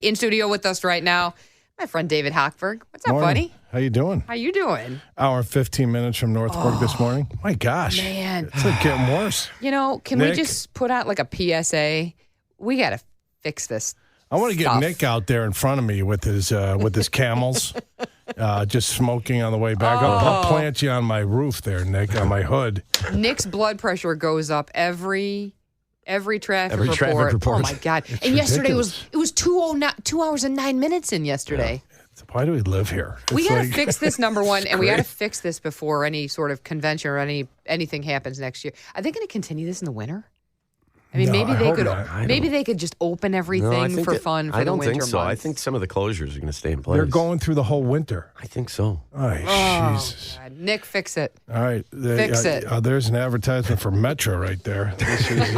In studio with us right now, my friend David Hochberg. What's up, buddy? How you doing? How you doing? Hour and 15 minutes from Northport this morning. My gosh. Man. It's like getting worse. You know, can we just put out like a PSA? We got to fix this. I want to get stuff. Nick out there in front of me with his camels, just smoking on the way back. I'll plant you on my roof there, Nick, on my hood. Nick's blood pressure goes up every traffic report. Oh my God! It's and yesterday ridiculous. it was 2 hours and 9 minutes in yesterday. Yeah. Why do we live here? We got to fix this, number one, and we got to fix this before any sort of convention or anything happens next year. Are they going to continue this in the winter? I mean, No, maybe they could just open everything for fun for the winter months. I don't think so. I think some of the closures are going to stay in place. They're going through the whole winter. I think so. Oh, Jesus. God. Nick, fix it. All right. Fix it. There's an advertisement for Metro right there. This is,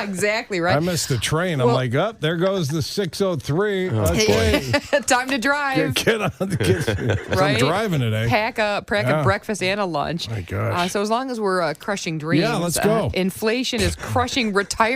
Exactly, right? I missed the train. I'm like, there goes the 603. Okay. Time to drive. Get on the kids. Right? I'm driving today. Pack a breakfast and a lunch. My gosh. So as long as we're crushing dreams. Yeah, let's go. Inflation is crushing retirement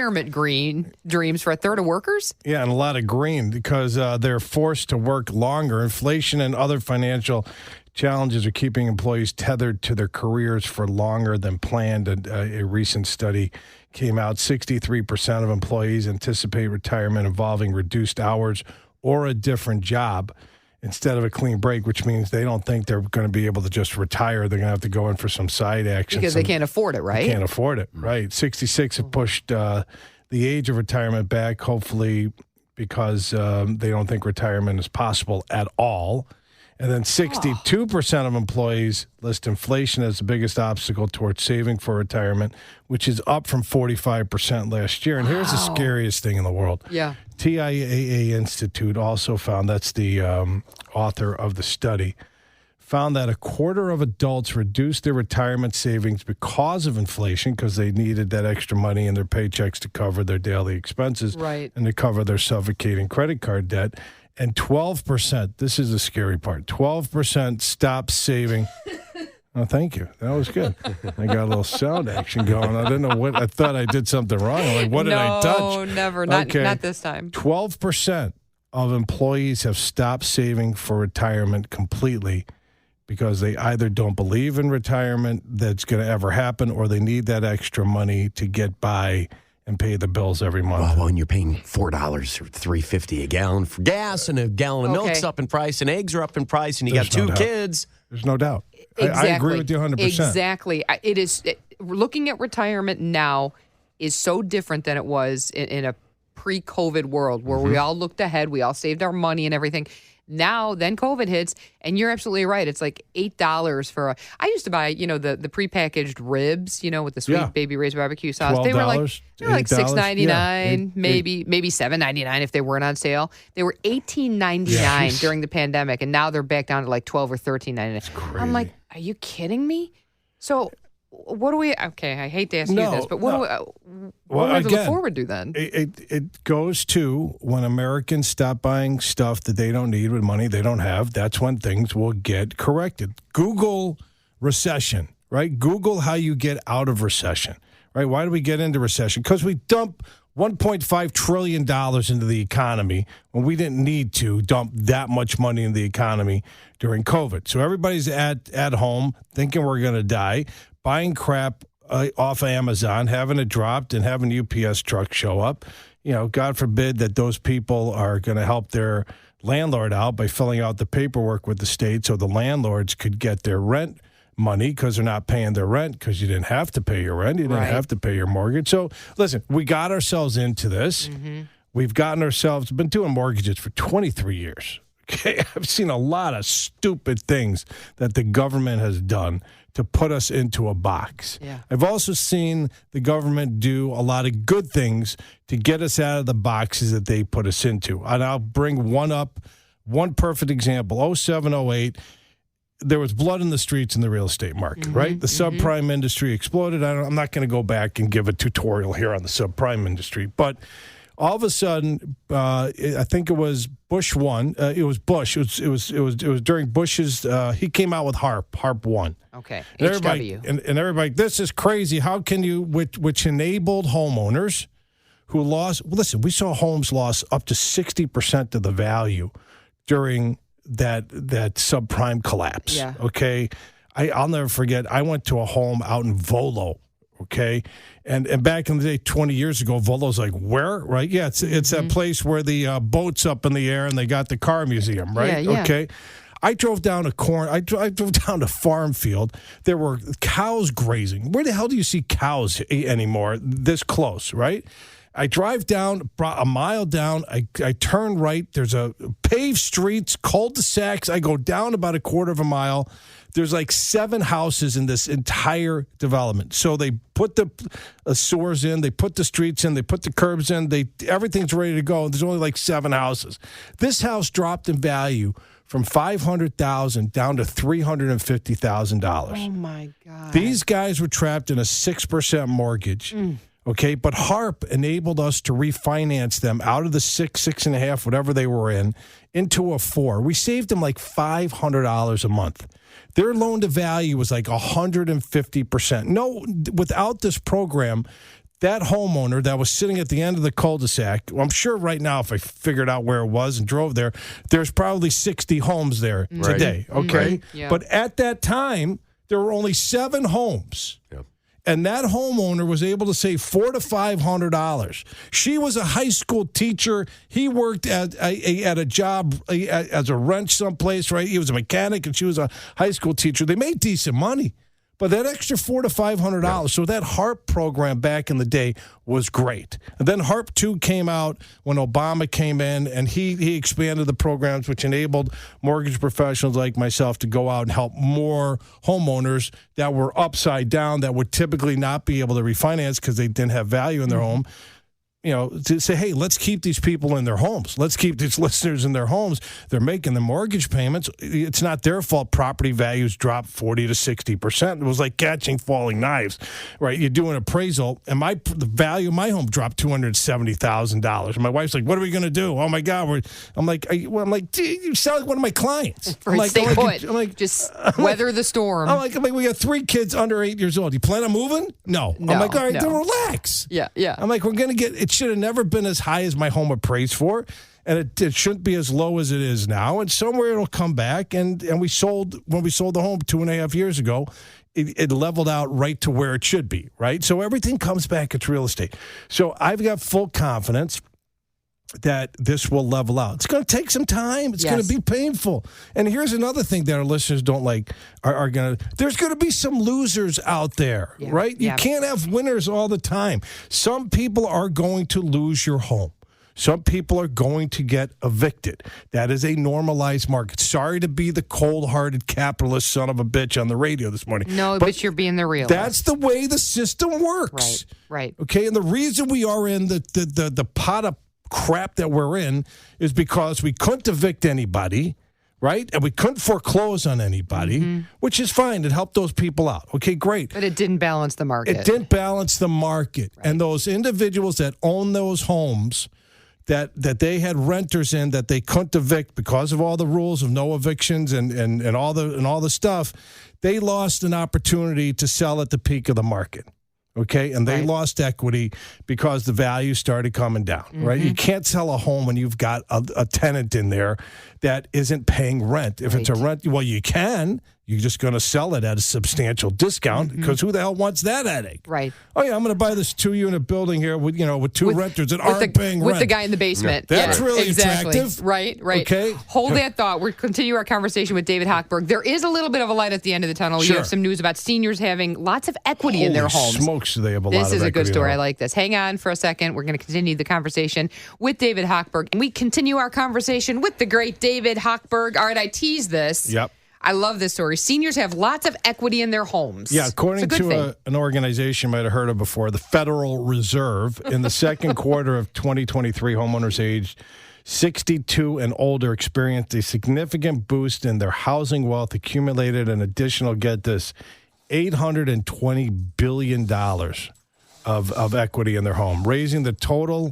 dreams for a third of workers. Yeah, and a lot of green because they're forced to work longer. Inflation and other financial challenges are keeping employees tethered to their careers for longer than planned. A recent study came out. 63% of employees anticipate retirement involving reduced hours or a different job instead of a clean break, which means they don't think they're going to be able to just retire. They're going to have to go in for some side action. Because they can't afford it, right? They can't afford it, right. 66 have pushed the age of retirement back, hopefully because they don't think retirement is possible at all. And then 62% of employees list inflation as the biggest obstacle towards saving for retirement, which is up from 45% last year. And here's the scariest thing in the world. Yeah. TIAA Institute also found, that's the author of the study, found that a quarter of adults reduced their retirement savings because of inflation, because they needed that extra money in their paychecks to cover their daily expenses and to cover their suffocating credit card debt. And 12%, this is the scary part, 12% stopped saving. Oh, thank you. That was good. I got a little sound action going. I didn't know what, I thought I did something wrong. I'm like, what did I touch? No, never. Not this time. 12% of employees have stopped saving for retirement completely because they either don't believe in retirement that's going to ever happen, or they need that extra money to get by and pay the bills every month. Well, when you're paying $4 or $3.50 a gallon for gas, and a gallon of milk's up in price, and eggs are up in price, and you got two kids. There's no doubt. Exactly. I agree with you 100%. Exactly. Looking at retirement now is so different than it was in a pre-COVID world where we all looked ahead, we all saved our money and everything. Now, then COVID hits, and you're absolutely right. It's like $8 for I used to buy, the prepackaged ribs, with the sweet baby raised barbecue sauce. $12, they were like $6.99, maybe $7.99 if they weren't on sale. They were $18.99 during the pandemic, and now they're back down to like $12 or $13.99. That's crazy. I'm like, are you kidding me? So what do we? Okay, I hate to ask you this, but what do we have to look forward to then? It goes to when Americans stop buying stuff that they don't need with money they don't have. That's when things will get corrected. Google recession, right? Google how you get out of recession, right? Why do we get into recession? Because we dump $1.5 trillion into the economy when we didn't need to dump that much money in the economy during COVID. So everybody's at home thinking we're going to die, buying crap off Amazon, having it dropped, and having UPS trucks show up. God forbid that those people are going to help their landlord out by filling out the paperwork with the state so the landlords could get their rent money because they're not paying their rent because you didn't have to pay your rent. You didn't have to pay your mortgage. So, listen, we got ourselves into this. We've been doing mortgages for 23 years. Okay, I've seen a lot of stupid things that the government has done to put us into a box. Yeah. I've also seen the government do a lot of good things to get us out of the boxes that they put us into. And I'll bring one perfect example. 07, 08, there was blood in the streets in the real estate market, right? The subprime industry exploded. I'm not going to go back and give a tutorial here on the subprime industry, but all of a sudden, I think it was Bush 1. It was Bush. It was during Bush's. He came out with HARP 1. Okay. And HW. Everybody, this is crazy. How can you, which enabled homeowners who lost. Well, listen, we saw homes lost up to 60% of the value during that subprime collapse. Yeah. Okay, I'll never forget. I went to a home out in Volo. Okay, and back in the day, 20 years ago, Volo's like, where? Right? Yeah, it's that place where the boat's up in the air and they got the car museum, right? Yeah. Okay. I drove down I drove down to farm field. There were cows grazing. Where the hell do you see cows anymore this close, right? I drive down a mile down. I turn right. There's a paved streets, cul-de-sacs. I go down about a quarter of a mile. There's like 7 houses in this entire development. So they put the sewers in, they put the streets in, they put the curbs in. Everything's ready to go. There's only like 7 houses. This house dropped in value from $500,000 down to $350,000. Oh my God! These guys were trapped in a 6% mortgage. Okay, but HARP enabled us to refinance them out of the 6.5, whatever they were in, into a 4. We saved them like $500 a month. Their loan to value was like 150%. No, without this program, that homeowner that was sitting at the end of the cul-de-sac, I'm sure right now if I figured out where it was and drove there, there's probably 60 homes there today, okay? Right. Yeah. But at that time, there were only 7 homes. Yep. And that homeowner was able to save $400 to $500. She was a high school teacher. He worked at a job as a wrench someplace, right? He was a mechanic, and she was a high school teacher. They made decent money. But that extra $400 to $500, so that HARP program back in the day was great. And then HARP 2 came out when Obama came in, and he expanded the programs, which enabled mortgage professionals like myself to go out and help more homeowners that were upside down that would typically not be able to refinance because they didn't have value in their home. You know, to say, hey, let's keep these people in their homes. Let's keep these listeners in their homes. They're making the mortgage payments. It's not their fault property values dropped 40 to 60%. It was like catching falling knives, right? You do an appraisal, and the value of my home dropped $270,000. My wife's like, what are we going to do? Oh, my God. I'm like, you sound like one of my clients. Stay put. Just weather the storm. I'm like, we got 3 kids under 8 years old. You plan on moving? No. I'm like, all right, then relax. Yeah. I'm like, we're going to get it. Should have never been as high as my home appraised for, and it shouldn't be as low as it is now. And somewhere it'll come back. And when we sold the home 2.5 years ago, it leveled out right to where it should be, right? So everything comes back. It's real estate. So I've got full confidence that this will level out. It's going to take some time. It's going to be painful. And here's another thing that our listeners don't like are going to, there's going to be some losers out there, right? You can't have winners all the time. Some people are going to lose your home. Some people are going to get evicted. That is a normalized market. Sorry to be the cold-hearted capitalist son of a bitch on the radio this morning. No, but you're being the realist. That's the way the system works. Right. Okay, and the reason we are in the pot of crap that we're in is because we couldn't evict anybody, right? And we couldn't foreclose on anybody, which is fine. It helped those people out. Okay, great. But it didn't balance the market. It didn't balance the market. Right. And those individuals that own those homes that they had renters in that they couldn't evict because of all the rules of no evictions and all the stuff, they lost an opportunity to sell at the peak of the market. Okay, and they lost equity because the value started coming down, right? You can't sell a home when you've got a tenant in there that isn't paying rent. If it's a rent, well, you can. You're just going to sell it at a substantial discount because who the hell wants that headache? Right. Oh, yeah, I'm going to buy this 2-unit building here with 2 renters that aren't paying rent. With the guy in the basement. Yeah. That's really attractive. Right. Okay. Hold that thought. We'll continue our conversation with David Hochberg. There is a little bit of a light at the end of the tunnel. Sure. You have some news about seniors having lots of equity in their homes. Smokes, they have a lot of equity. This is a good story. I like this. Hang on for a second. We're going to continue the conversation with David Hochberg. And we continue our conversation with the great David Hochberg. All right, I teased this. Yep. I love this story. Seniors have lots of equity in their homes. Yeah, according to an organization you might have heard of before, the Federal Reserve, in the second quarter of 2023, homeowners aged 62 and older experienced a significant boost in their housing wealth, accumulated an additional, get this, $820 billion of equity in their home, raising the total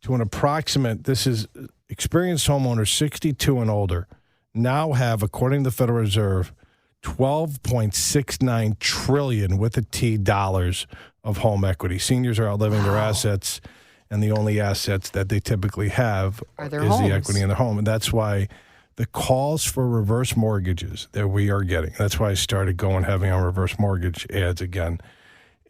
to an approximate, this is experienced homeowners 62 and older, now have, according to the Federal Reserve, $12.69 trillion with a T dollars of home equity. Seniors are outliving their assets and the only assets that they typically have Are their is homes. the equity in their home. And that's why the calls for reverse mortgages that we are getting, that's why I started going heavy on reverse mortgage ads again,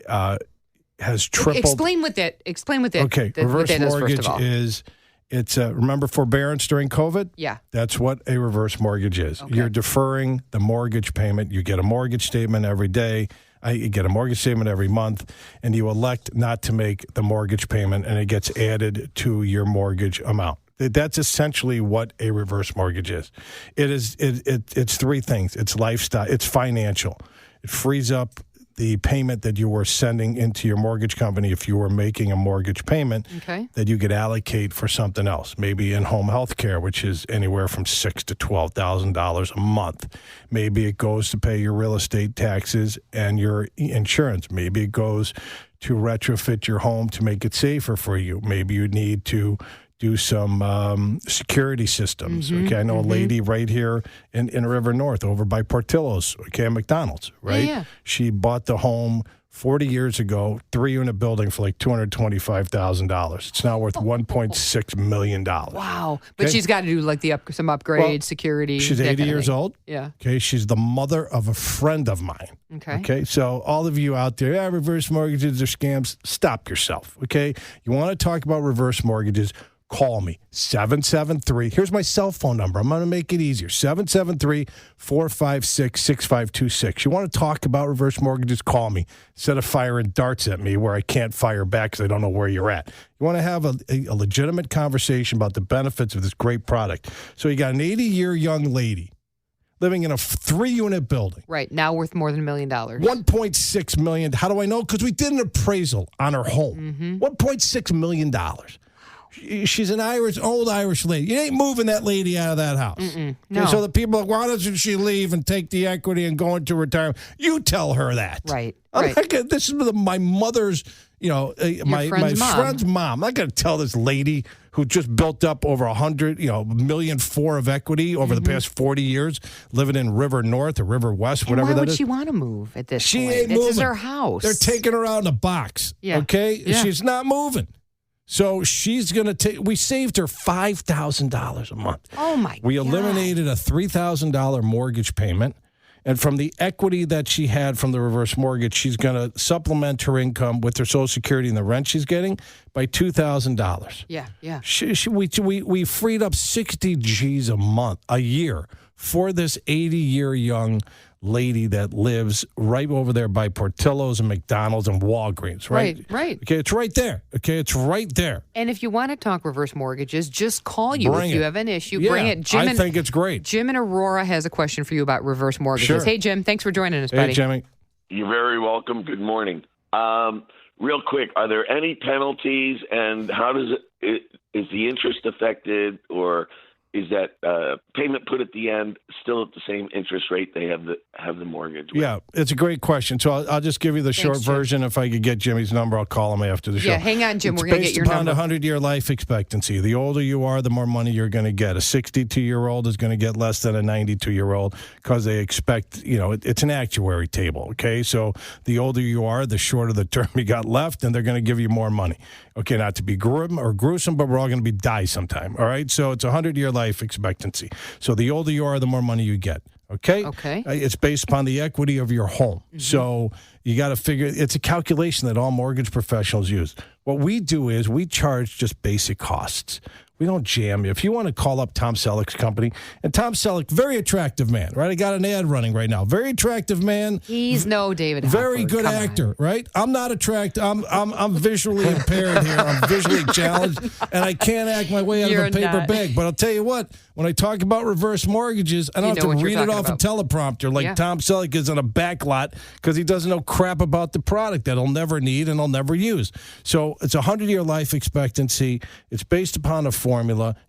has tripled. Explain what that. Okay, reverse mortgage is. It's remember forbearance during COVID? Yeah. That's what a reverse mortgage is. Okay. You're deferring the mortgage payment. You get a mortgage statement every day. You get a mortgage statement every month, and you elect not to make the mortgage payment, and it gets added to your mortgage amount. That's essentially what a reverse mortgage is. It's three things. It's lifestyle. It's financial. It frees up the payment that you were sending into your mortgage company if you were making a mortgage payment that you could allocate for something else, maybe in home health care, which is anywhere from $6,000 to $12,000 a month. Maybe it goes to pay your real estate taxes and your insurance. Maybe it goes to retrofit your home to make it safer for you. Maybe you need to do some security systems. Okay, I know a lady right here in River North over by Portillo's, at McDonald's, right? Yeah. She bought the home 40 years ago, 3-unit building for like $225,000. It's now worth $1.6 million. Wow. But she's got to do like some upgrades, security. She's 80 years old. Yeah. Okay, she's the mother of a friend of mine. Okay, so all of you out there, reverse mortgages are scams, stop yourself, okay? You want to talk about reverse mortgages, call me, 773. Here's my cell phone number. I'm going to make it easier, 773-456-6526. You want to talk about reverse mortgages, call me. Instead of firing darts at me where I can't fire back because I don't know where you're at. You want to have a legitimate conversation about the benefits of this great product. So you got an 80-year young lady living in a 3-unit building. Right, now worth more than $1 million. $1.6 million. How do I know? Because we did an appraisal on her home. $1.6 million. She's an old Irish lady. You ain't moving that lady out of that house. No. Okay, so the people are like, why doesn't she leave and take the equity and go into retirement? You tell her that. Right. This is my mother's, my friend's mom. I'm not going to tell this lady who just built up over $100 million of equity over the past 40 years, living in River North or River West, whatever that is. Why would she want to move at this point? Ain't moving. This is her house. They're taking her out in a box. Yeah. Okay? Yeah. She's not moving. So she's going to take, we saved her $5,000 a month. Oh, my God. We eliminated a $3,000 mortgage payment. And from the equity that she had from the reverse mortgage, she's going to supplement her income with her Social Security and the rent she's getting by $2,000. Yeah. We freed up 60 G's a year for this 80-year young lady that lives right over there by Portillo's and McDonald's and Walgreens, right? Right. Okay, it's right there. Okay, it's right there. And if you want to talk reverse mortgages, just call you. Bring if you have an issue, Yeah, bring it. Jim I think it's great. Jim in Aurora has a question for you about reverse mortgages. Sure. Hey, Jim, thanks for joining us, buddy. Hey, Jimmy. You're very welcome. Good morning. Real quick, are there any penalties, and how does is the interest affected, or is that payment put at the end still at the same interest rate they have the mortgage with? Yeah, it's a great question. So I'll just give you the short version. If I could get Jimmy's number, I'll call him after the show. Yeah, hang on, Jim. We're going to get your number. number. It's based upon 100-year life expectancy. The older you are, the more money you're going to get. A 62-year-old is going to get less than a 92-year-old because they expect, it's an actuary table, okay? So the older you are, the shorter the term you got left, and they're going to give you more money. Okay, not to be grim or gruesome, but we're all going to die sometime, all right? So it's a 100-year life expectancy. So the older you are, the more money you get. Okay? It's based upon the equity of your home. So you got to figure, it's a calculation that all mortgage professionals use. What we do is we charge just basic costs. We don't jam you. If you want to call up Tom Selleck's company, and Tom Selleck, very attractive man, right? I got an ad running right now. Very attractive man. He's no David Hochberg. Very good actor, right? I'm not attractive. I'm visually impaired here. I'm visually challenged, and I can't act my way out of a paper bag. But I'll tell you what, when I talk about reverse mortgages, I don't have to read it off a teleprompter like Tom Selleck is on a backlot because he doesn't know crap about the product that he'll never need and he'll never use. So it's a 100-year life expectancy. It's based upon a formula.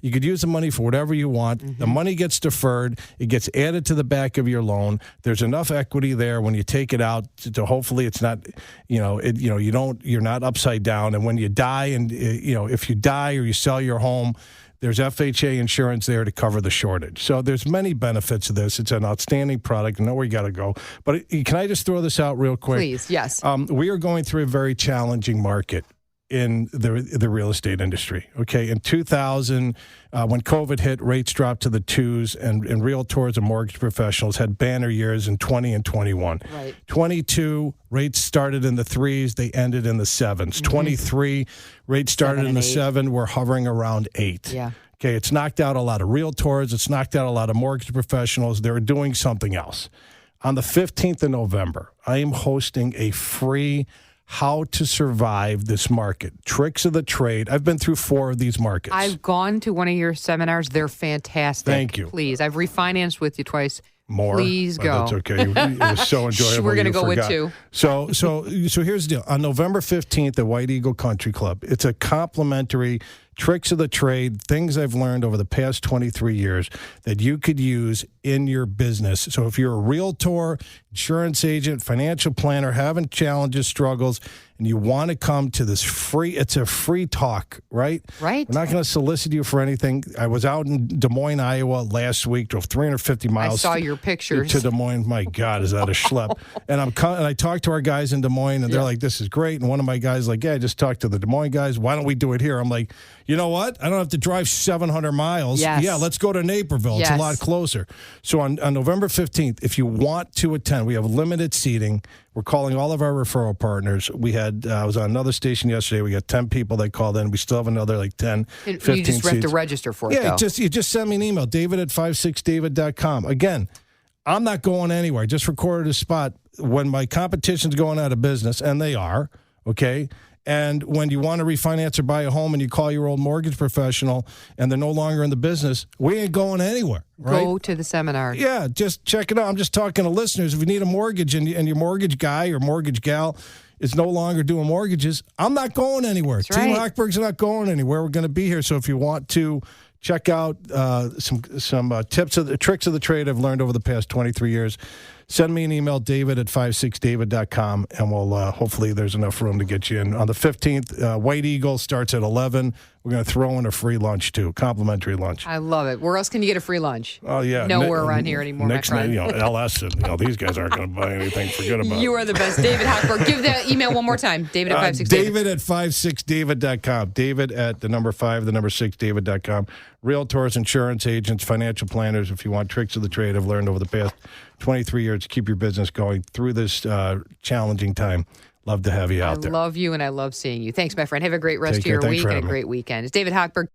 You could use the money for whatever you want. The money gets deferred. It gets added to the back of your loan. There's enough equity there when you take it out to hopefully it's not, you're not upside down. And when you die, and if you die or you sell your home, there's FHA insurance there to cover the shortage. So there's many benefits of this. It's an outstanding product. I know where you got to go. But can I just throw this out real quick? Please, yes. We are going through a very challenging market. in the real estate industry. Okay, in 2000, when COVID hit, rates dropped to the twos, and realtors and mortgage professionals had banner years in 20 and 21. Right. 22, rates started in the threes, they ended in the sevens. 23, rates started in the 7, we're hovering around 8. Yeah. Okay, it's knocked out a lot of realtors, it's knocked out a lot of mortgage professionals. They're doing something else. On the 15th of November, I am hosting a free How to Survive This Market, Tricks of the Trade. I've been through 4 of these markets. I've gone to one of your seminars. They're fantastic. Thank you. Please. I've refinanced with you twice. More? Please go. That's okay. It was so enjoyable. We're going to you go forgot. with 2. So here's the deal. On November 15th at White Eagle Country Club, it's a complimentary Tricks of the Trade, things I've learned over the past 23 years that you could use in your business. So if you're a realtor, insurance agent, financial planner, having challenges, struggles, and you want to come to this it's a free talk, right? Right. We're not going to solicit you for anything. I was out in Des Moines, Iowa last week, drove 350 miles. I saw your pictures. To Des Moines. My God, is that a schlep? And I talked to our guys in Des Moines, and they're like, this is great. And one of my guys is like, yeah, I just talked to the Des Moines guys. Why don't we do it here? I'm like, you know what? I don't have to drive 700 miles. Yes. Yeah, let's go to Naperville. It's a lot closer. So on November 15th, if you want to attend, we have limited seating. We're calling all of our referral partners. We had, I was on another station yesterday. We got 10 people that called in. We still have another 10, 15 You just have to register for it, though. You just send me an email, david@56david.com. Again, I'm not going anywhere. I just recorded a spot when my competition's going out of business, and they are, okay? And when you want to refinance or buy a home and you call your old mortgage professional and they're no longer in the business, we ain't going anywhere, right? Go to the seminar. Yeah, just check it out. I'm just talking to listeners. If you need a mortgage and your mortgage guy or mortgage gal is no longer doing mortgages, I'm not going anywhere. That's Team right. Hochberg's not going anywhere. We're going to be here. So if you want to check out some tricks of the trade I've learned over the past 23 years, send me an email, david@56david.com, and we'll hopefully there's enough room to get you in. On the 15th, White Eagle starts at 11. We're going to throw in a free lunch, too, complimentary lunch. I love it. Where else can you get a free lunch? Oh, yeah. Nowhere around here anymore, my friend. LS, and these guys aren't going to buy anything. Forget about it. You are the best. David Hochberg. Give the email one more time. David@56david. David@56david.com. David at the number 5, the number 6, David.com. Realtors, insurance agents, financial planners, if you want tricks of the trade I've learned over the past 23 years to keep your business going through this challenging time. Love to have you out there. I love you, and I love seeing you. Thanks, my friend. Have a great rest of your week and a great weekend. It's David Hochberg.